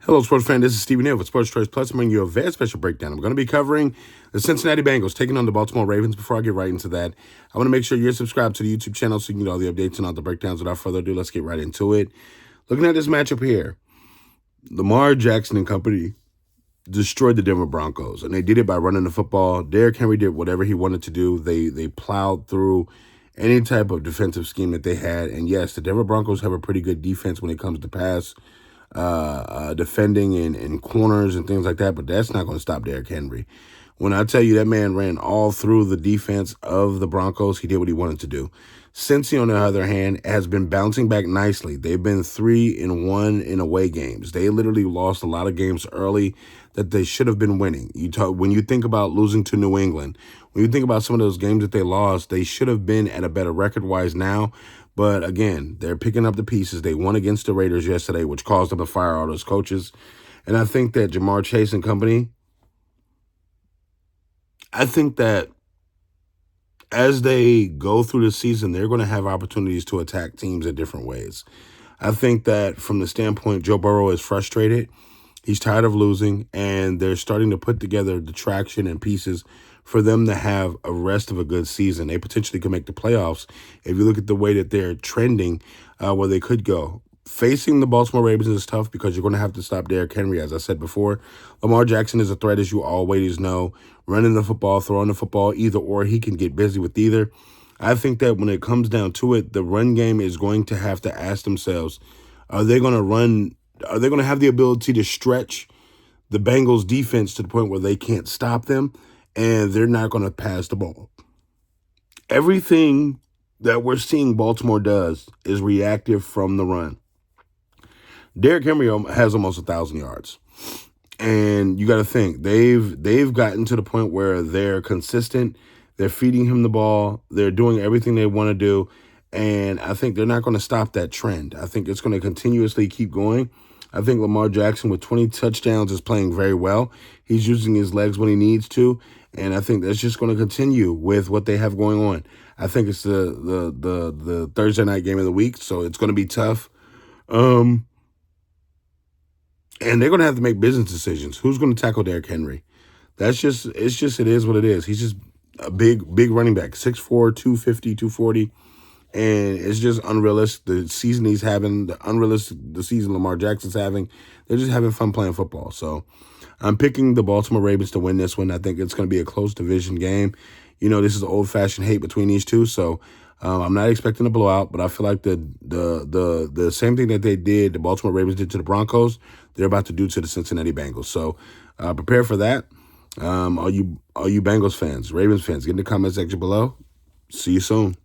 Hello, sports fan. This is Stephen Hill with Sports Choice Plus. I'm bringing you a very special breakdown. I'm going to be covering the Cincinnati Bengals taking on the Baltimore Ravens. Before I get right into that, I want to make sure you're subscribed to the YouTube channel so you can get all the updates and all the breakdowns. Without further ado, let's get right into it. Looking at this matchup here, Lamar Jackson and company destroyed the Denver Broncos, and they did it by running the football. Derrick Henry did whatever he wanted to do. They plowed through any type of defensive scheme that they had. And yes, the Denver Broncos have a pretty good defense when it comes to pass defending and corners and things like that, but that's not going to stop Derrick Henry. When I tell you that man ran all through the defense of the Broncos, he did what he wanted to do. Cincy, on the other hand, has been bouncing back nicely. They've been 3-1 in away games. They literally lost a lot of games early that they should have been winning. When you think about losing to New England, when you think about some of those games that they lost, they should have been at a better record-wise now. But again, they're picking up the pieces. They won against the Raiders yesterday, which caused them to fire all those coaches. And I think that Jamar Chase and company, I think that as they go through the season, they're going to have opportunities to attack teams in different ways. I think that from the standpoint, Joe Burrow is frustrated. He's tired of losing, and they're starting to put together the traction and pieces for them to have a rest of a good season. They potentially could make the playoffs if you look at the way that they're trending, where they could go. Facing the Baltimore Ravens is tough because you're going to have to stop Derrick Henry, as I said before. Lamar Jackson is a threat, as you always know. Running the football, throwing the football, either or. He can get busy with either. I think that when it comes down to it, the run game is going to have to ask themselves, are they going to run? Are they going to have the ability to stretch the Bengals defense to the point where they can't stop them and they're not going to pass the ball? Everything that we're seeing Baltimore does is reactive from the run. Derrick Henry has almost 1,000 yards. And you got to think, they've gotten to the point where they're consistent. They're feeding him the ball. They're doing everything they want to do. And I think they're not going to stop that trend. I think it's going to continuously keep going. I think Lamar Jackson with 20 touchdowns is playing very well. He's using his legs when he needs to. And I think that's just going to continue with what they have going on. I think it's the Thursday night game of the week, so it's going to be tough. And they're going to have to make business decisions. Who's going to tackle Derrick Henry? It is what it is. He's just a big running back, 6'4", 250, 240. And it's just unrealistic. The season he's having, the season Lamar Jackson's having, they're just having fun playing football. So I'm picking the Baltimore Ravens to win this one. I think it's going to be a close division game. You know, this is old-fashioned hate between these two. So I'm not expecting a blowout, but I feel like the same thing that the Baltimore Ravens did to the Broncos, they're about to do to the Cincinnati Bengals. So prepare for that. All you Bengals fans, Ravens fans, get in the comment section below. See you soon.